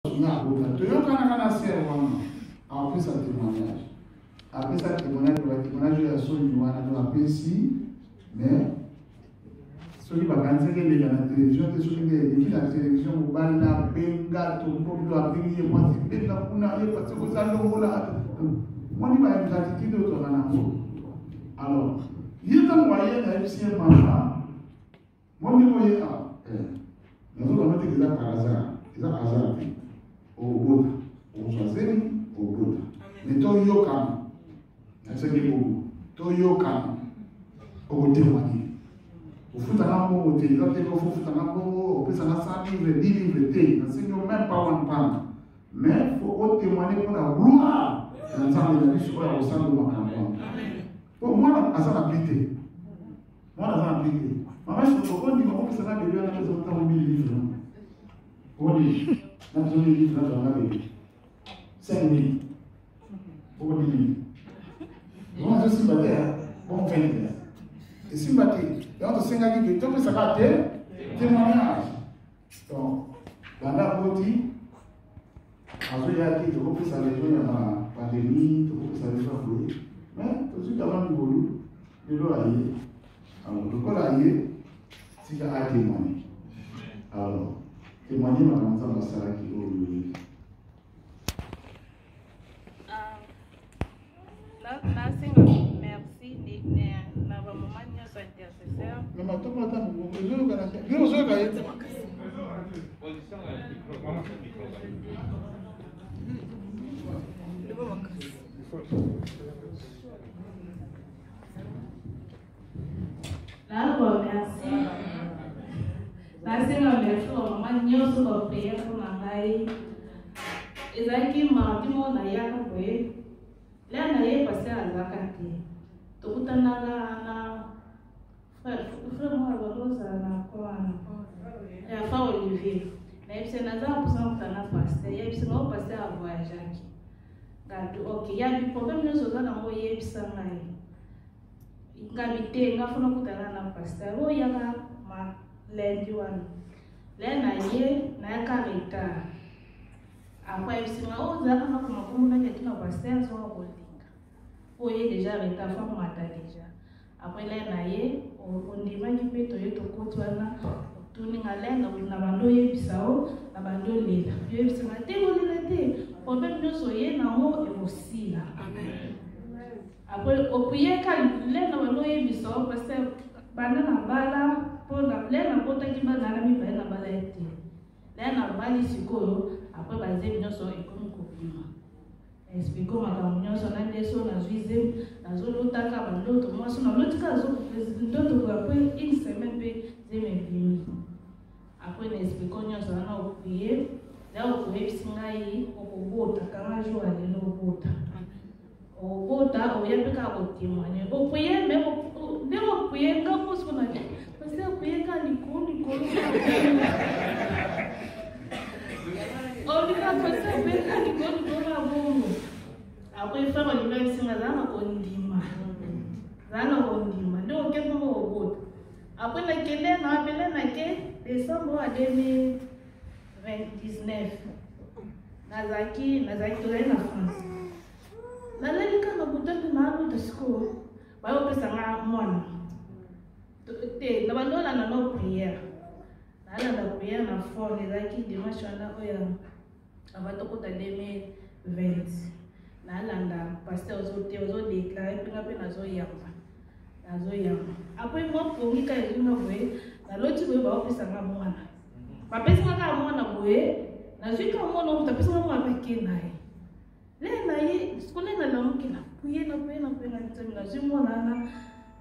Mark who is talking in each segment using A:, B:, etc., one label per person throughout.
A: Après ça témoignage. Après ça témoignage, le témoignage de la Sonia, mais celui qui va gagner la télévision, depuis la télévision, on va la benga, tout le monde doit payer, moi c'est benga, parce que vous allez au là. Moi, il va être gratitude de ton amour. Alors, il y a un moyen d'être maman. Moi, je voyais là. Nous avons dit que c'est un hasard. C'est un hasard. Au bout, on choisit au bout. Mais toi, il y a quand c'est ce qui est beau. Toi, il y a quand au témoigner. Au foot à l'amour, au téléphone, au foot à l'amour, au plus à la 100 livres, 10 livres, ne signons même pas un pan. Mais il faut témoigner pour la gloire. L'ensemble de la vie sur au sein de ma campagne. Pour moi, ça n'a appliqué. Moi, ça n'a appliqué. Maman, je me comprends, ça va devenir la maison de 1000 livres. On dit, la maison de livres, là, on a bébé. 5 000. Pour 10 000. Moi, je suis battu, bon, 20 000. Et si battu, et on te 5 000, et tout ça va être témoignage. Donc, dans la beauté, il y a qui te ça région la pandémie, te ça région mais tout de suite avant du boulot, de l'eau aillé. Alors, le col aillé, c'est qu'il y a témoigné. Alors, témoigner ma maman, ça va s'arrêter qui est
B: merci, na maman nyonso intercesseur.
A: Mais ma tante madame, vous pouvez
B: merci maman nyonso ba prière pour ngai. Ezaki mardi mo na yaka boye. Là na ye passé à zakati. Tokutanaga na frère moi baloza na kwa ya fa Olivier. Na yebise na za pour na pasteur. Yebise no pasteur a voyage aki. Gado OK, ya bi problème no soza na mo yebisa ngai. Ngabite ngafuna kutana na pasteur. Bo yaka ma lendi wana. Le na ye na yaka leta. Après yebise na o za na kuma kumuna ke na pasteur so ko o ye déjà leta fa mata déjà. Après le na ye o ndima ki pe to ye to kotwana tuni ngalena na bando yebisao na bando lela. Yebise na te o lela te. Problème no so ye na mo e osila. Amen. Après au prier quand le na bando yebisao parce que bana na bala pour la le na pota ki bana na mi ba na bala ete. Le na bali sikoyo après baze nyonso e komi kopima. Explico makambo nyonso na ndeso na zuize na zolo taka bandoto moi so na lotika zo ndoto après une semaine pe zemebimi. Après na explico nyonso na o prier là o prier singai o kobota kama jo alelo bota. O bota o yepe ka o témoigner. O prier mais o de o prier ka ko so na parce que o prier ka ni ko. O di ka parce que be ka ni ko na bongo. Après faire le même singa zana kondima. Zana kondima. Donc qu'est-ce qu'on va après la kende na appeler na ke décembre à 2029. Nazaki tourner na France. Na lelika na butatu na alu de school. Ba yo pesa nga mwana. Te na bandola na no prière. Na la prière na fond ezaki dimanche na oya. Abatoko ta 2020. Nalanda pasteur ozo déclarer pinga pe nazo yamba après moi pour ngika ezuna boye na loti boye ba opesa nga mwana ba pesa nga mwana boye na zwika mwana o tapesa nga mwana peke naye le na ye skole na lamuki na puye na tsami na zimo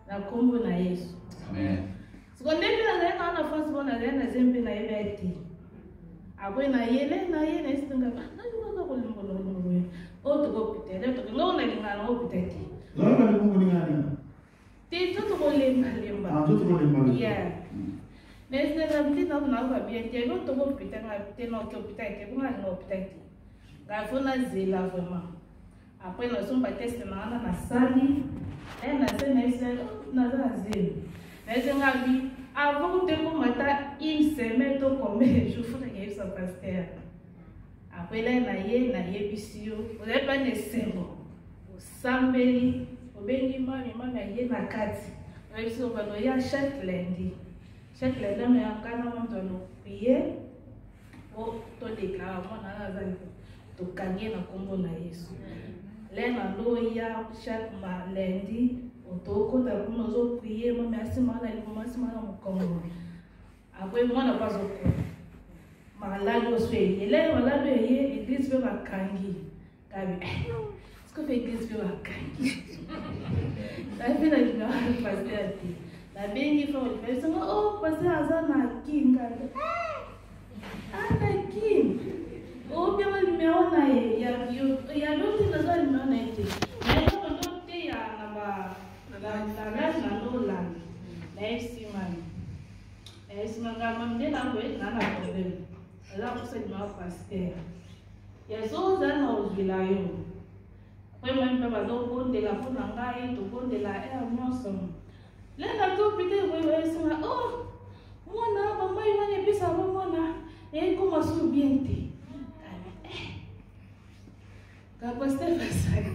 B: na kombo na Yesu amen skole na na France bona na zembe na yebe eti après na yele na istinga na yuko ko limbo outro golpe, outro não é ninguém não opta aqui.
A: Não é como ninguém.
B: Tem tudo com lembra.
A: Ah, tudo com lembra.
B: Yeah. Nesse negócio não vai bem. Tem outro golpe, tem não que opta aqui, como não opta aqui. Gafona zela vraiment. Après nós somos para testar na sali, na cena na zela. Nesse ngabi, avant de matar une semaine to comer, je fais que ça pasteur. Après na ye bisio. Vous n'avez pas de symbole. Sambeli, obengi mami ye na kati. Oyebiso bano ya chaque lundi. Chaque lundi me akana mtono prier o to déclarer mona na zali to kangie na kombo na Yesu. Lena ndo ya chaque lundi o to ko ta kuno zo prier mami asima na mukongo. Après mona pas zo ko. Malado sweye. Lena malado ye église be makangi. Kabi. Ce que fait l'église de la caille. La vie de la pasteur. La béni fait le fait. Oh, pasteur Azana Kim. Ah, la Kim. Oh, bien le numéro na il y a l'autre qui a le numéro na été. Mais quand on doit il y a la gage na lola. Merci man. Merci man. Quand même là ouais, là la problème. Là pour ça il m'a pasteur. Il y a so dans au village. Oui, même pas de la peau d'angaï, de la air, non, là, la coupe, oui, oh, moi, maman, il m'a dit ça, moi, et comment ça bien t'es? Capacité facile.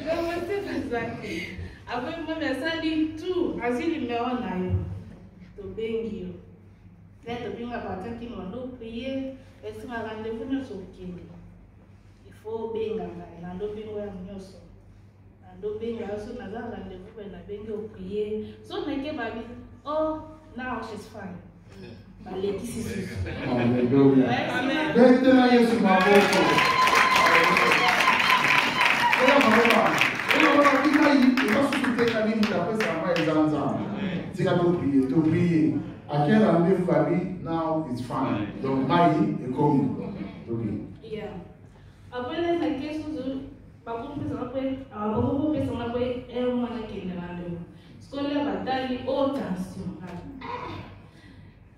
B: Capacité facile. Après, moi, ça dit tout, asile, mais on a eu. To bengi. Là, tu viens à partir qui m'ont prié, et c'est ma rendez-vous, nous sommes qui. Faut benga na ndo bingo ya nyoso na ndo benga so na za rendez-vous na benga o prier so na ke babi oh now she's fine baleki sisi
A: haleluya amen tena Yesu maboko ona kika hii inasukuteka nini tapesa ambaye zanza tika to prier à quel rendez-vous babi now it's fine donc mai est comme
B: yeah. Après la question par contre ça après beaucoup personne après un mois na kende nando scolaire batali haute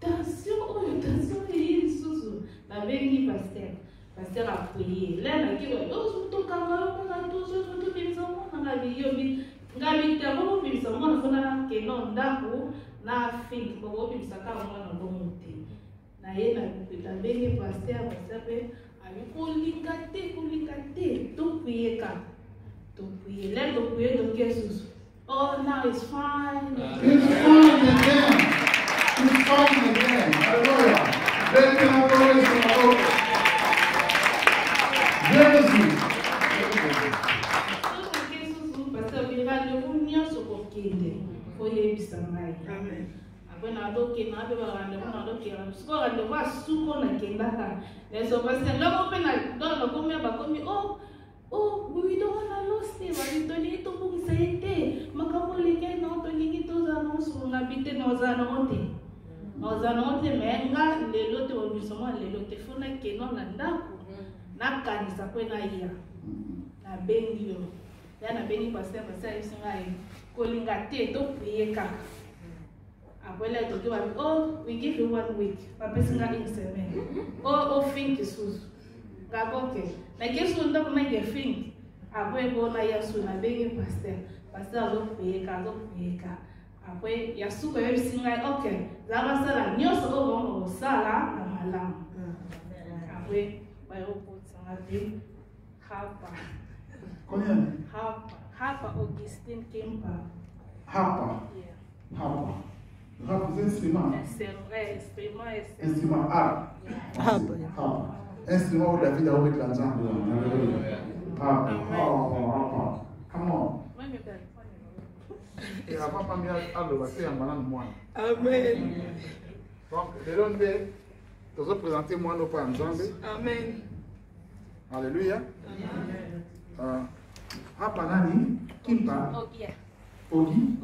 B: tension il susu la bengi pasteur a prié là na ki oh to kanga na to bimisa na ngabi ta bo bimisa mo na ke no ndako na fink bo bimisa ka mo na bo muti na ye na bengi pasteur pe Kulikate, to prier, let the prayer of Jesus. Oh, now it's fine.
A: It's fine again. It's fine again. Hallelujah. Let the adoration of God. Jesus.
B: Amen. Na doke na be ba na doke na sko ga do ba suko na kendaka le so ba se lo pe na do no come ba komi oh we don't want to lose it ba to ni to bu sente makamole ke no to ni to za no so na bite no za no te menga le lote wa bisoma le lote funa ke no na ndako na kanisa kwe na iya na bengi yo na bengi pastor isinga kolinga te to prier kaka. Après là, tu vas oh, we give you 1 week. Pas besoin d'une semaine. Oh, fin que sous. Gaboke. Na qu'est-ce qu'on doit mettre fin? Après bon na yasu na bengi pasteur lo payer ka. Après yasu ko yesi singa okay. Zaba sala nyoso o bon sala na malam. Après ba yo potsa bi hapa.
A: Combien?
B: Hapa Augustine Kempa.
A: Hapa.
B: Yeah.
A: Hapa. Rap, instrument. Instrument art. Instrument où David a ouvert l'ensemble. Come on. Et avant, pas bien à le passer en malade moi.
C: Amen.
A: Donc, les lundis, nous allons présenter moi nos pas ensemble.
C: Amen.
A: Alléluia. Hapa nani? Kimpa. Ogi.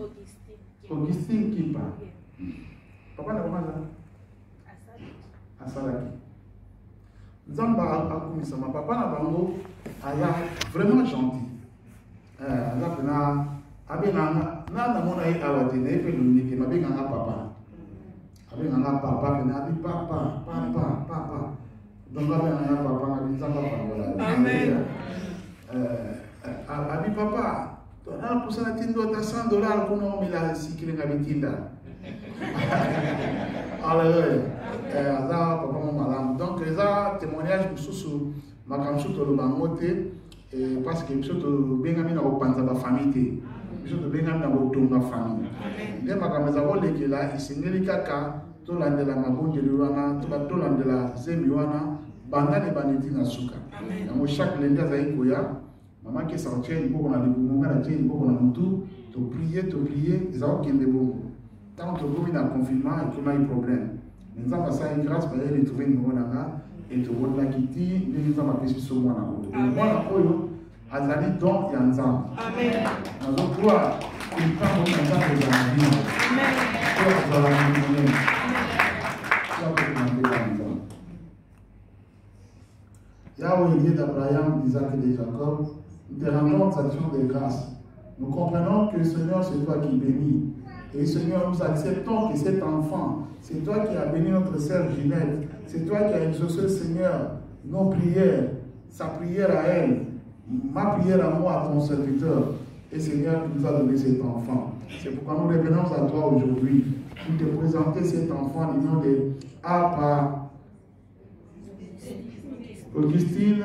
A: Augustine Kimpa. Papa na kwanza asalaki nzamba akumisa papa na bango aya vraiment gentil na pena abenga na mona ye awate na epe lunike mabenga papa pena abi papa donc abenga papa na nzamba pangola
C: amen
A: abi papa na pusana tindo ta $100 kuna omela sikile ngabitinda. Hallelujah. Aza papa mon malam. Donc les témoignages sous ma kamsu to le bangote parce que biso to bengami na kopanza ba famille biso to bengami na kotonga famille. Nde makameza ko lekela isengeli kaka to landela mabonjeli wana to landela zemi wana banda ne baneti na suka. Donc chaque lundi azali koya maman qui sortait il faut qu'on a le bon la il faut qu'on a mutu to prier ils ont kende bongo. Tant que vous dans le confinement et qu'on a un problème. Nous avons passé une grâce pour aller trouver une bonne et tout le monde l'a quitté, nous avons appris sur moi. Moi, Azali donc il y a un temps. Amen. Nous avons pouvoir il prend mon temps de la vie. Amen. Yahweh est lié d'Abraham, d'Isaac et de Jacob. Nous te rendons action de grâce. Nous comprenons que le Seigneur, c'est toi qui bénis. Et Seigneur, nous acceptons que cet enfant, c'est toi qui as béni notre sœur Ginette, c'est toi qui as exaucé, Seigneur, nos prières, sa prière à elle, ma prière à moi, à ton serviteur. Et Seigneur, tu nous as donné cet enfant. C'est pourquoi nous revenons à toi aujourd'hui pour te présenter cet enfant du nom de Apa Augustine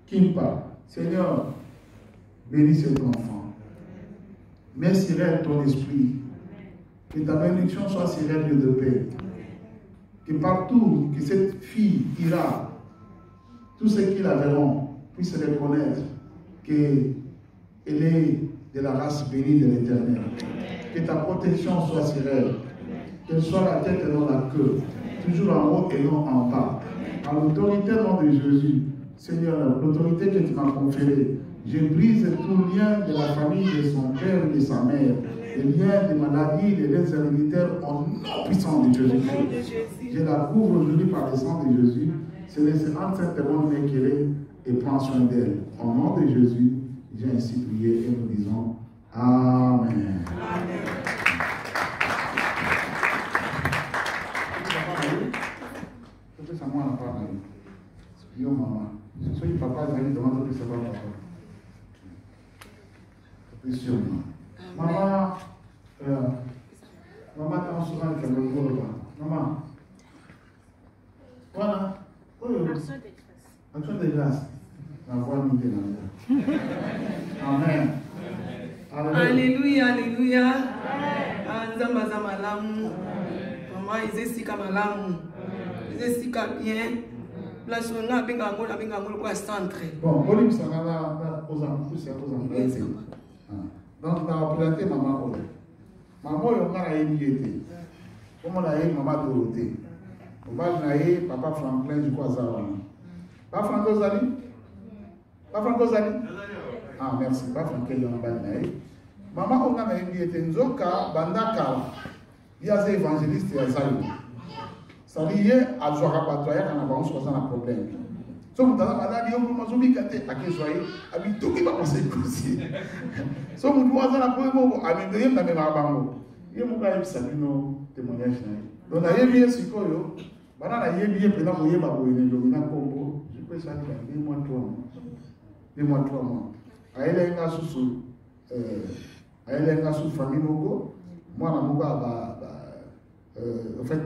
A: Kimpa. Seigneur, bénis cet enfant. Mets sur elle ton esprit. Que ta bénédiction soit sur elle de paix. Que partout que cette fille ira, tous ceux qui la verront puissent reconnaître qu'elle est de la race bénie de l'Éternel. Que ta protection soit sur elle. Qu'elle soit la tête et non la queue. Toujours en haut et non en bas. À l'autorité nom de Jésus, Seigneur, l'autorité que tu m'as conférée, je brise tout lien de la famille de son père et de sa mère. Les liens des maladies, les liens héréditaires au nom puissant de Jésus. Je la couvre aujourd'hui par le sang de Jésus. C'est le Saint-Témoin qu'elle et prends soin d'elle. Au nom de Jésus, j'ai ainsi prié et nous disons Amen. Amen. C'est moi la parole. Yo maman. Soyez papa, vous allez demander que c'est pas papa. C'est sûrement. Maman, maman, t'as un souvent qui a le gros là. Maman, voilà. Action de grâce. La voix nous dit Amen.
C: Alléluia, alléluia. Nzamba za malamu. Maman, izesika malamu. Izesika bien. Place on a benga ngolo kwa centre.
A: Bon, Olim Sanala, aux ampouses et aux ampouses. Donc, dans la présenté, maman, maman, il y a un été. Comment on a eu maman Dorothée? On a eu papa Franklin du Kwazawana. Pas Franco Zali? Pas Franco Zali? Ah, merci. Pas Franklin, il y a un été. Maman, on a eu un été. Nzoka, Bandaka, il y a des évangélistes et Zali. Ça lié à Zorakatoya quand on a besoin d'un problème. So vous avez malade, vous avez besoin de à qui soyez, avec tout qui va passer aussi. So vous devez avoir la problème, avec des gens dans mes marabambo. Il y a mon gars qui s'appelle nos témoignages. Donc, il y a bien ce qu'on a. Maintenant, il y a bien pendant que vous avez besoin de la Congo. Je peux ça dire, 2 mois, 3 mois. 2 mois, 3 mois. Elle est là sous famille Mogo. Moi, la Mogo, en fait,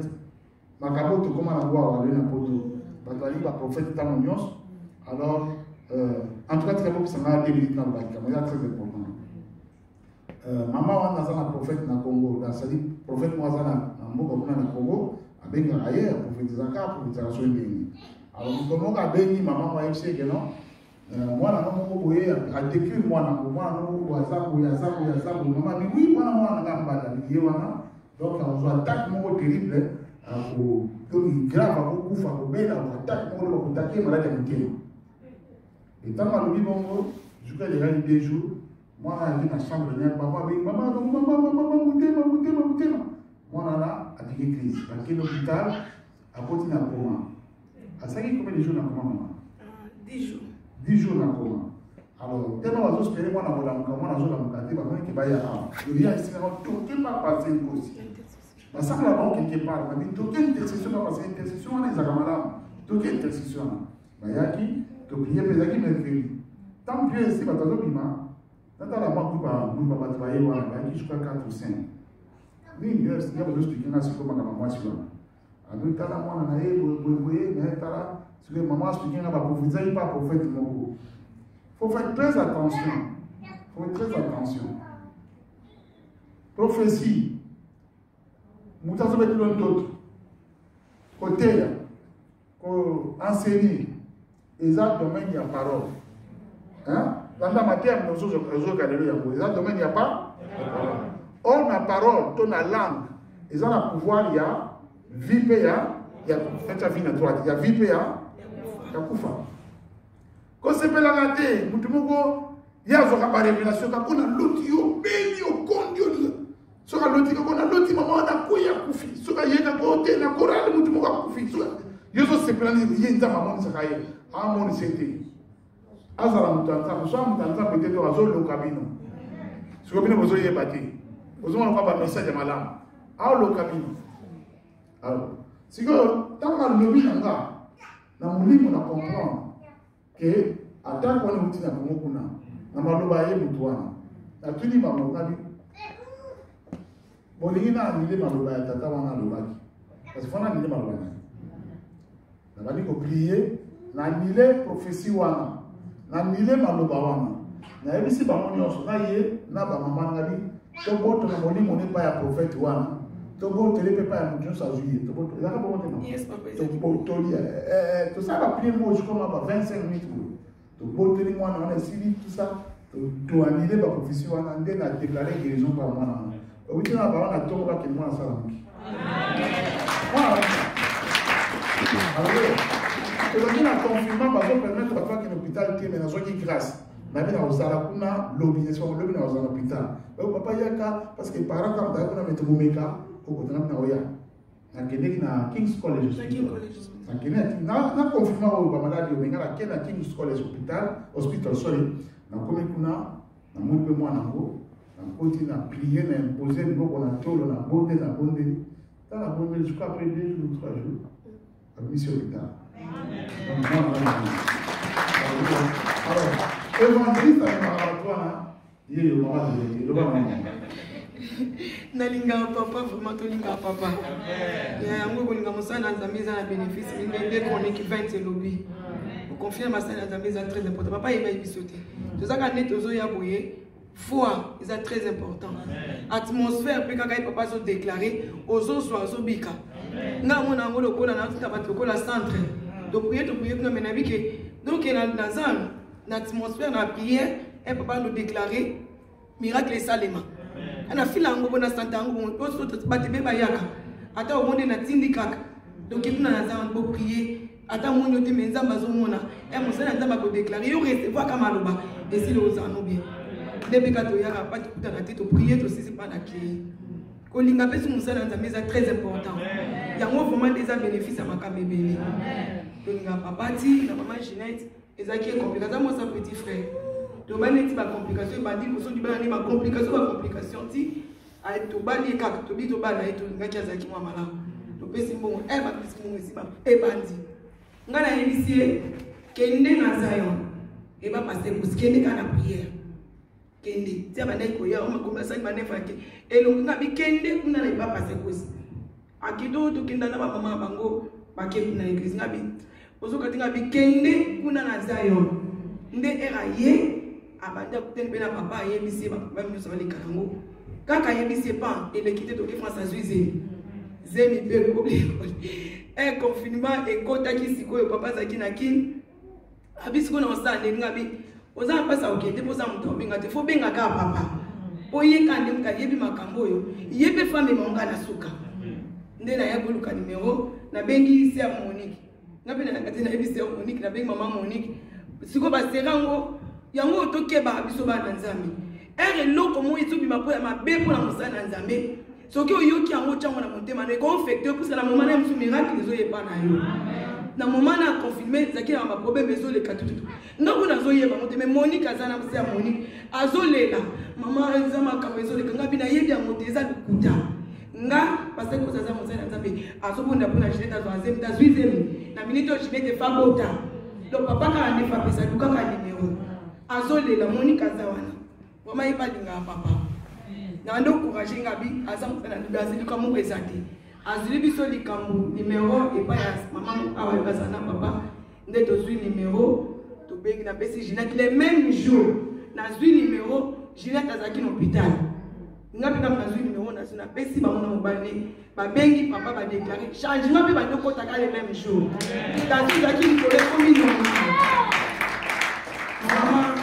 A: ma capote, comment la voir aller dans poto. Le prophète Tamonios. Alors, en tout cas, très beau, ça m'a 2 minutes dans le bac. C'est très important. Maman, on a un prophète dans le Congo. C'est-à-dire, prophète Moazana, dans le Congo, avec un ailleurs, prophète Zaka, prophète Zaka, alors, comment on a béni, maman, moi, je sais que non. Moi, là, on a décrit, moi, on a maman, mais oui, moi, on a donc, on a attaque mon terrible. Donc, grave à beaucoup, il faut bien attaquer mon attaquer malade à Mickey. Et tant que le vivant, je crois qu'il y a 2 jours, moi, je suis dans la chambre, maman, moi, là, à piquer crise. Parce que l'hôpital, à côté d'un coma. À ça, il y a combien de jours dans le coma, maman?
C: 10 jours.
A: 10 jours dans le coma. Alors, tellement on va espérer, moi, dans le coma, je vais je viens ici, tout qui va passer une cause. Mais ça, là-bas, quelque part, mais toute intercession va passer, intercession, on est à Gamala. Toute intercession. Mais il y a qui, tu pries, mais il y a qui me fait. Tant que ici, va t'en bima. Dans la banque, on va travailler, je crois 4 ou 5. Oui, il y a des explications, c'est comment on va moi, Avec Tala, moi, on a eu, mais Tala, ce que maman expliquait, on a prophétisé, il pas prophète Moko. Il faut faire très attention. Il faut faire très attention. Prophétie. Nous avons fait d'autres. Côté, enseigner. Exact domaine, il y a parole. Hein? Dans la matière, nous sommes au exact domaine, il n'y a pas de parole. Or, la parole, dans la langue, ils ont le pouvoir, il y a vie, il y a vie naturelle, il y a vie, il y a kufa. Quand c'est la raté, il y a une révélation, quand on a l'outil, on soka loti ko na loti mama na kuya kufi soka yeka ko te na korale mutu mo kufi soka yoso se plani yenza mama ni sakaye amoni sete azala mutanza so mutanza peut-être azo lo kabino soka bino bozo yebati bozo mona kwa ba message malamu au lo kabino alors siko tanga lobi nanga na mulimo na comprendre que atako ni mutina ko kuna na maloba ye mutu wana na tuni mama ngabi bon, il y a un millier maloba et tata wana lobaki. Parce qu'il faut un millier maloba. On va dire qu'on prier, na millier prophétie wana, na millier maloba wana. Na ebisi ba moni oso na ye na ba mama ngabi. To boto na moni moni pa ya prophète wana. To boto le pepa ya mutu sa juillet. To boto. Yaka boto na. Yes, papa. To boto li to ça va prier moi je commence à 25 minutes. To boto li mwana on a suivi tout ça. To annuler ba prophétie wana ndé na déclarer guérison par mwana. Oui, tu n'as pas un atome qui est moins à ça. Alors, il y a un confinement parce qu'on permet de faire qu'un hôpital qui est maintenant qui grâce. Mais bien, on a la lobby, on lobby dans un hôpital. Papa yaka parce que par exemple, on a mis tout meka, on a mis oya. Na Kenya na King's College. Na Kenya na confinement au malade au na Kenya King's College hospital sorry. Na comme kuna na moi peu moi nango. On continue à prier, à imposer, on a tout, on a bondé. Dans la bondé, jusqu'à après 2 jours ou 3 jours, la mission est là. Alors, évangéliste à toi, il y a le moment de
C: nalinga papa, vraiment tolinga papa. Yango kolinga mosala na nzambe eza na bénéfice, ngende chronique 20 lobby. Vous confiez ma sala na nzambe eza très important. Papa yeba biso te. Tozaka net ozo ya boye. Foi, c'est très important. Atmosphère, puis quand papa se déclaré, aux autres soirs, aux bika. N'a mon ango le cola, n'a pas de cola centre. Donc prier, que nous avons que donc dans l'atmosphère, dans la prière, et papa nous déclarer miracle et salema. On a fait l'ango bon à santango, on se bat bébé bayaka. Attends au monde na tindikaka. Donc il nous a beau prier. Attends mon yote menzamba zomona. Et mon seigneur n'a pas déclarer. Il recevoir comme aloba. Et si le osano bien. Depuis que tu as pas de tête, prier aussi c'est pas la clé. Kolinga pesu musala nzambe c'est très important. Il y a vraiment des bénéfices à ma bébé. Kolinga papati, la maman Ginette, ezaki est complication moi sa petit frère. To baneti ba complication ba di ko so di ba ni ma complication ti a to ba li ka to bi to ba na to ngaki azaki moi mala. To pesi mbongo e ba pesi mbongo siba e bandi. Ngana yebisi kende na Zion. E ba passer pour kende kana prière. Kende tia bana ko ya o makoma sa bana fake elongo ngabi kende kuna na ba passer kosi akido to kenda na ba mama bango ba ke kuna église ngabi ozoka tinga bi kende kuna na Zion nde era ye abanda kutene na papa ye bisi ba miso bali kango kaka ye bisi pa ele kite to ke France azuize zemi be ko e confinement e kota ki sikoyo papa zaki na kin abisi ko na osande ngabi oza pasa okende poza muto benga te fo benga ka papa oye kande muka yebi makambo yo yebe fami monga na suka nde na yabuluka numéro na bengi isi ya Monique ngabe na kati na yebisi ya Monique na bengi mama Monique siko ba serango yango tokeba biso ba nzambe ere loko mo itubi mapo ya mabe po na musana nzambe soki oyoki yango chango na motema ne ko infecté pour la maman na musu miracle zo yeba na yo na moment na confirmer zaki na ma problème ezo le katutu ndako na zo yeba motema Monique azana musi ya Monique azolela mama nzama ka ezo le kanga bina yebi ya moteza lukuta nga parce que ça musana nzambe azobunda pona Ginette azazem tazuizemi na minute Ginette fabota donc papa ka ne fa pesa duka ka numéro azolela Monique azawana mama yebalinga papa na ndo courage ngabi azam na ndasi duka mo ezate azuli biso likambo numéro epai ya maman awa ebazana papa nde tozwi numéro tobengi na pesi Ginette le même jour nazwi numéro Ginette azalaki na hôpital nga mpe kaka nazwi numéro nazwi na pesi bamona mobali babengi papa badeklare changement mpe bandokotaka le même jour tazwi ezalaki likolo ekomi normal.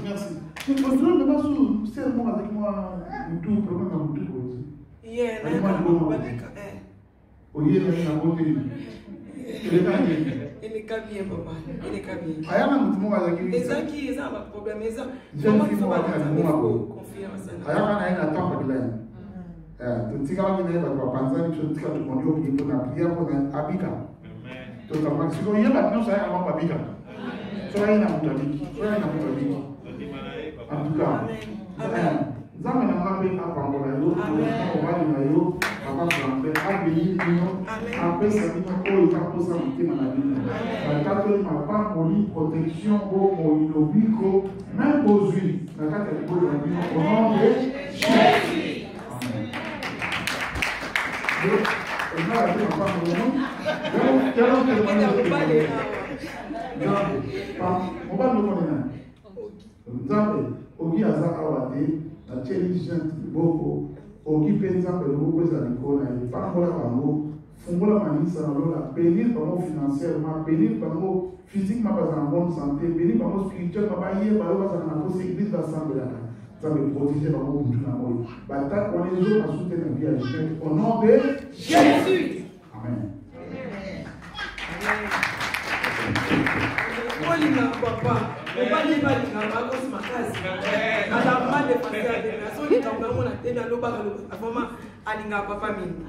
A: Merci. Tu continues maintenant sur ce moment avec moi, tout problème dans tout pour vous.
C: Yeah,
A: Oui, il est à côté. Il est
C: bien, papa. Il est bien.
A: Ayana mutumo avec lui.
C: Les gens qui ont un problème, les gens
A: qui ont confiance. Ayana na ina temps pour l'air. Tu tika waki na ba panza ni chotika tukondio kipo na pia kwa abika. To kama siko yeba tino saya kama abika. So ina mutabiki. So ina mutabiki. En tout cas, Zame na ngabe apangola yo, obali na yo, papa Français, abeli bino, apesa bino oyo ekaposa motema na bino. Bakatoli mapamboli, protection o moilobiko, même bozwi, na kati ya libolo na bino, au nom de Jésus. Amen. Ogi aza awade na intelligent boko ogi penza pe boko za likona e pangola bango fungola manisa na lola bénir bango financièrement bénir bango physiquement pas en bonne santé bénir bango spirituellement ba yé ba lo za na ko église d'assemblée là ça me protéger bango pour tout na moi bata on les autres à soutenir la vie à Jésus au nom de Jésus. Amen.
C: Amen. Papa obali balinga bakosi makasi ala mande passer de so likambo yango na tena lobaka vraiment alinga papa mingi.